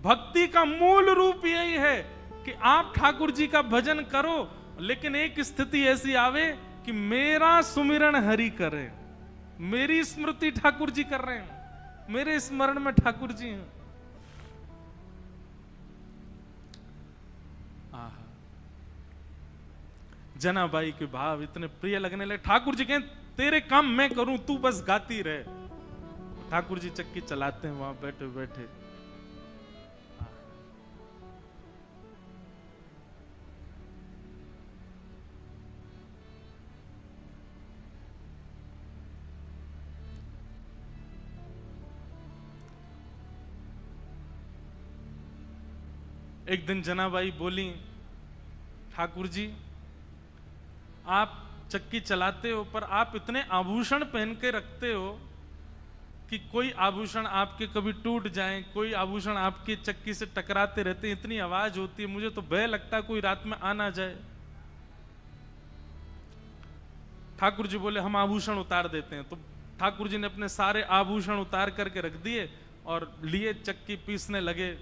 भक्ति का मूल रूप यही है कि आप ठाकुर जी का भजन करो, लेकिन एक स्थिति ऐसी आवे कि मेरा सुमिरन हरि करे, मेरी स्मृति ठाकुर जी कर रहे हैं, मेरे स्मरण में ठाकुर जी हैं। जनाबाई के भाव इतने प्रिय लगने लगे। ठाकुर जी कहें तेरे काम मैं करूं, तू बस गाती रहे। ठाकुर जी चक्की चलाते हैं वहां बैठे बैठे। एक दिन जनाबाई बोली, ठाकुर जी आप चक्की चलाते हो पर आप इतने आभूषण पहन के रखते हो कि कोई आभूषण आपके कभी टूट जाए, कोई आभूषण आपकी चक्की से टकराते रहते हैं, इतनी आवाज होती है, मुझे तो भय लगता है कोई रात में आ ना जाए। ठाकुर जी बोले हम आभूषण उतार देते हैं। तो ठाकुर जी ने अपने सारे आभूषण उतार करके रख दिए और लिए चक्की पीसने लगे।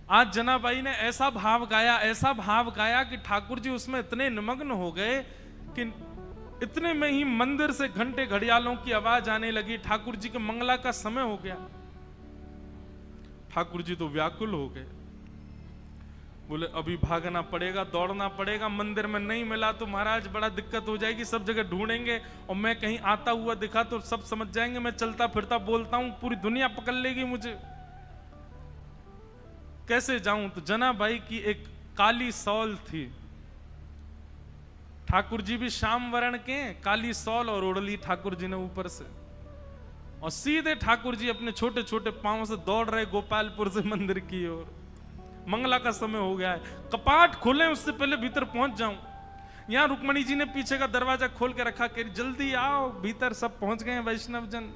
आज जनाबाई ने ऐसा भाव गाया कि ठाकुर जी उसमें इतने निमग्न हो गए कि इतने में ही मंदिर से घंटे घड़ियालों की आवाज आने लगी। ठाकुर जी के मंगला का समय हो गया। ठाकुर जी तो व्याकुल हो गए, बोले अभी भागना पड़ेगा, दौड़ना पड़ेगा, मंदिर में नहीं मिला तो महाराज बड़ा दिक्कत हो जाएगी, सब जगह ढूंढेंगे और मैं कहीं आता हुआ दिखा तो सब समझ जाएंगे मैं चलता फिरता बोलता हूं, पूरी दुनिया पकड़ लेगी मुझे, कैसे जाऊं। तो जनाबाई की एक काली सौल थी, ठाकुर जी भी श्याम वर्ण के, काली सौल और ओढ़ ली ठाकुर जी ने ऊपर से, और सीधे ठाकुर जी अपने छोटे छोटे पांव से दौड़ रहे गोपालपुर से मंदिर की ओर। मंगला का समय हो गया है, कपाट खोले उससे पहले भीतर पहुंच जाऊं। यहां रुक्मणी जी ने पीछे का दरवाजा खोल के रखा, कह जल्दी आओ, भीतर सब पहुंच गए वैष्णव जन।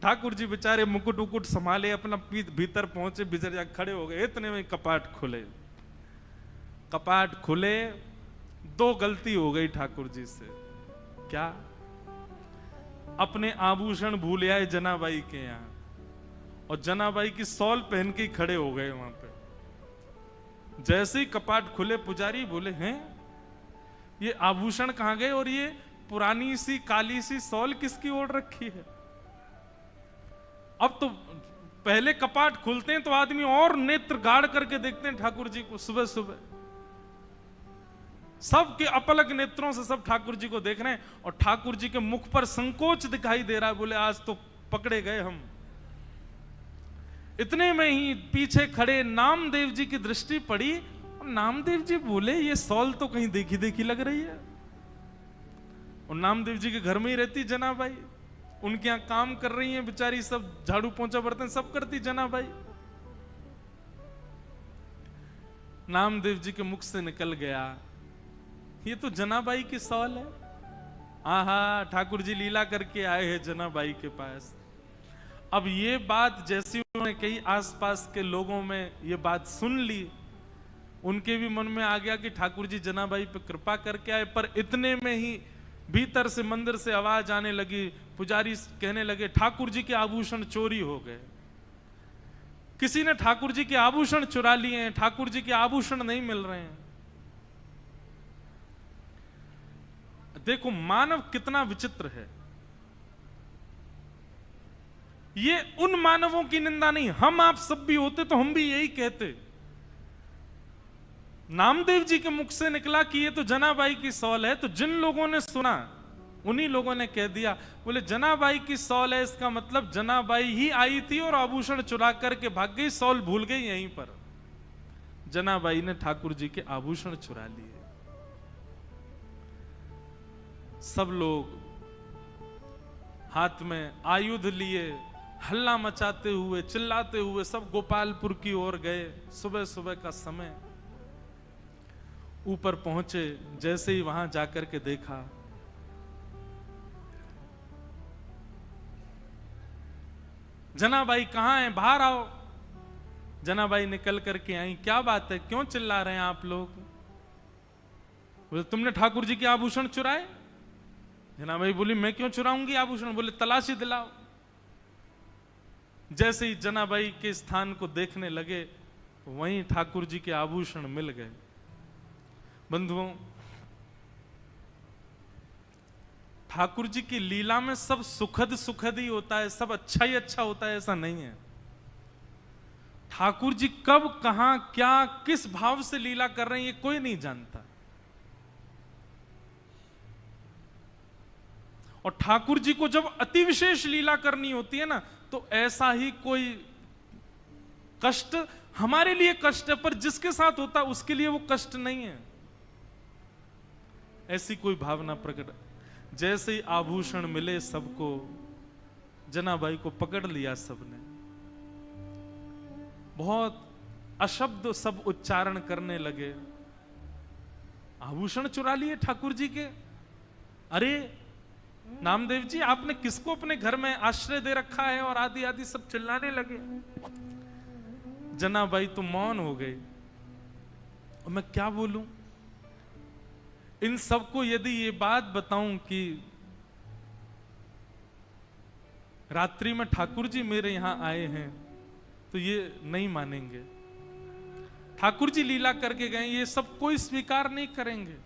ठाकुर जी बेचारे मुकुट उकुट संभाले, अपना भीतर पहुंचे, भीतर जा खड़े हो गए। इतने में कपाट खुले। कपाट खुले, दो गलती हो गई ठाकुर जी से। क्या? अपने आभूषण भूल आए जनाबाई के यहां, और जनाबाई की सौल पहन के खड़े हो गए वहां पे। जैसे ही कपाट खुले, पुजारी बोले हैं ये आभूषण कहां गए, और ये पुरानी सी काली सी सौल किसकी ओढ़ रखी है। अब तो पहले कपाट खुलते हैं तो आदमी और नेत्र गाड़ करके देखते हैं ठाकुर जी को। सुबह सुबह सबके अपलक नेत्रों से सब ठाकुर जी को देख रहे हैं, और ठाकुर जी के मुख पर संकोच दिखाई दे रहा है। बोले आज तो पकड़े गए हम। इतने में ही पीछे खड़े नामदेव जी की दृष्टि पड़ी, और नामदेव जी बोले ये सौल तो कहीं देखी देखी लग रही है। और नामदेव जी के घर में ही रहती जनाबाई, उनके यहां काम कर रही हैं बेचारी, सब झाड़ू पोंछा बर्तन सब करती जनाबाई। नामदेव जी के मुख से निकल गया, ये तो जनाबाई की सौल है। आहा, ठाकुर जी लीला करके आए हैं जनाबाई के पास। अब ये बात जैसी उन्होंने कई आसपास के लोगों में ये बात सुन ली, उनके भी मन में आ गया कि ठाकुर जी जनाबाई पे कृपा करके आए। पर इतने में ही भीतर से मंदिर से आवाज आने लगी, पुजारी कहने लगे ठाकुर जी के आभूषण चोरी हो गए, किसी ने ठाकुर जी के आभूषण चुरा लिए हैं, ठाकुर जी के आभूषण नहीं मिल रहे हैं। देखो मानव कितना विचित्र है। ये उन मानवों की निंदा नहीं, हम आप सब भी होते तो हम भी यही कहते। नामदेव जी के मुख से निकला कि ये तो जनाबाई की सौल है, तो जिन लोगों ने सुना उन्हीं लोगों ने कह दिया, बोले जनाबाई की सौल है, इसका मतलब जनाबाई ही आई थी और आभूषण चुरा करके भाग गई, सौल भूल गई यहीं पर। जनाबाई ने ठाकुर जी के आभूषण चुरा लिए। सब लोग हाथ में आयुध लिए हल्ला मचाते हुए चिल्लाते हुए सब गोपालपुर की ओर गए। सुबह सुबह का समय, ऊपर पहुंचे, जैसे ही वहां जाकर के देखा, जनाबाई कहां है, बाहर आओ। जनाबाई निकल करके आई। क्या बात है, क्यों चिल्ला रहे हैं आप लोग? बोले तुमने ठाकुर जी के आभूषण चुराए। जनाबाई बोली मैं क्यों चुराऊंगी आभूषण? बोले तलाशी दिलाओ। जैसे ही जनाबाई के स्थान को देखने लगे, वहीं ठाकुर जी के आभूषण मिल गए। बंधुओं, ठाकुर जी की लीला में सब सुखद सुखद ही होता है, सब अच्छा ही अच्छा होता है, ऐसा नहीं है। ठाकुर जी कब कहां क्या किस भाव से लीला कर रहे हैं ये कोई नहीं जानता। और ठाकुर जी को जब अति विशेष लीला करनी होती है ना, तो ऐसा ही कोई कष्ट हमारे लिए कष्ट है, पर जिसके साथ होता है उसके लिए वो कष्ट नहीं है। ऐसी कोई भावना प्रकट। जैसे ही आभूषण मिले सबको, जनाबाई को पकड़ लिया सबने। बहुत अशब्द सब उच्चारण करने लगे। आभूषण चुरा लिए ठाकुर जी के? अरे नामदेव जी, आपने किसको अपने घर में आश्रय दे रखा है? और आदि आदि सब चिल्लाने लगे। जनाबाई तो मौन हो गई। और मैं क्या बोलूं? इन सबको यदि ये बात बताऊं कि रात्रि में ठाकुर जी मेरे यहां आए हैं, तो ये नहीं मानेंगे। ठाकुर जी लीला करके गए, ये सब कोई स्वीकार नहीं करेंगे।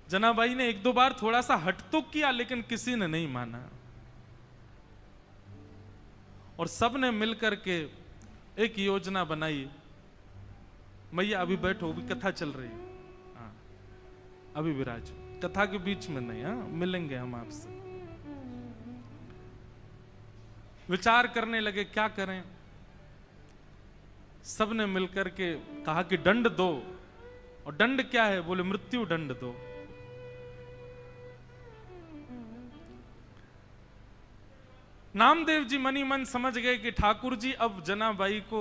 जनाबाई ने एक दो बार थोड़ा सा हट तो किया, लेकिन किसी ने नहीं माना। और सब ने मिलकर के एक योजना बनाई। मैया अभी बैठो, अभी कथा चल रही है। हाँ, अभी विराज, कथा के बीच में नहीं। हाँ, मिलेंगे हम आपसे। विचार करने लगे क्या करें। सब ने मिलकर के कहा कि दंड दो। और दंड क्या है? बोले मृत्यु दंड दो। नामदेव जी मनी मन समझ गए कि ठाकुर जी अब जनाबाई को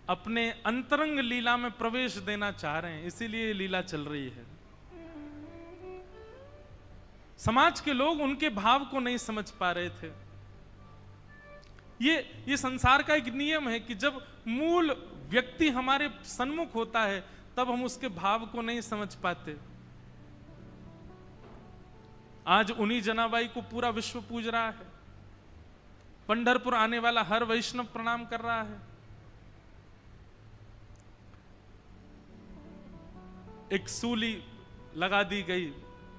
अपने अंतरंग लीला में प्रवेश देना चाह रहे हैं, इसीलिए लीला चल रही है। समाज के लोग उनके भाव को नहीं समझ पा रहे थे। ये संसार का एक नियम है कि जब मूल व्यक्ति हमारे सन्मुख होता है, तब हम उसके भाव को नहीं समझ पाते। आज उन्हीं जनाबाई को पूरा विश्व पूज रहा है। पंढरपुर आने वाला हर वैष्णव प्रणाम कर रहा है। एक सूली लगा दी गई,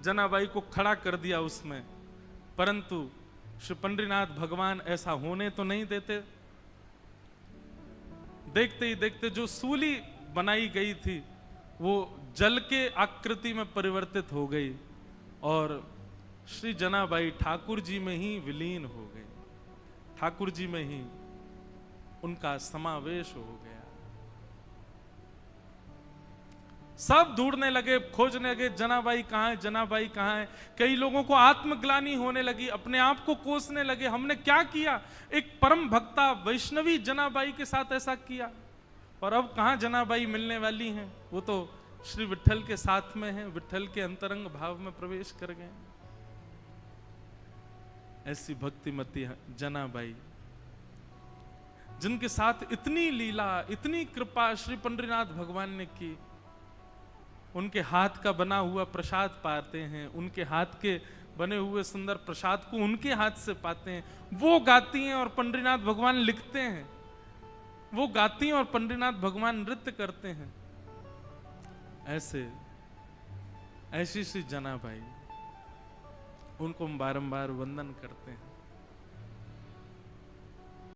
जनाबाई को खड़ा कर दिया उसमें, परंतु श्री पंडरीनाथ भगवान ऐसा होने तो नहीं देते। देखते ही देखते जो सूली बनाई गई थी वो जल के आकृति में परिवर्तित हो गई और श्री जनाबाई ठाकुर जी में ही विलीन हो गए। ठाकुर जी में ही उनका समावेश हो गया। सब ढूंढने लगे, खोजने लगे, जनाबाई कहां है, जनाबाई कहां है। कई लोगों को आत्मग्लानि होने लगी, अपने आप को कोसने लगे, हमने क्या किया? एक परम भक्ता वैष्णवी जनाबाई के साथ ऐसा किया। और अब कहां जनाबाई मिलने वाली हैं? वो तो श्री विट्ठल के साथ में है, विट्ठल के अंतरंग भाव में प्रवेश कर गए। ऐसी भक्तिमती जनाबाई, जिनके साथ इतनी लीला, इतनी कृपा श्री पंडरीनाथ भगवान ने की। उनके हाथ का बना हुआ प्रसाद पाते हैं, उनके हाथ के बने हुए सुंदर प्रसाद को उनके हाथ से पाते हैं। वो गाती हैं और पंडरीनाथ भगवान लिखते हैं। वो गाती हैं और पंडरीनाथ भगवान नृत्य करते हैं। ऐसी सी जनाबाई, उनको हम बारंबार वंदन करते हैं।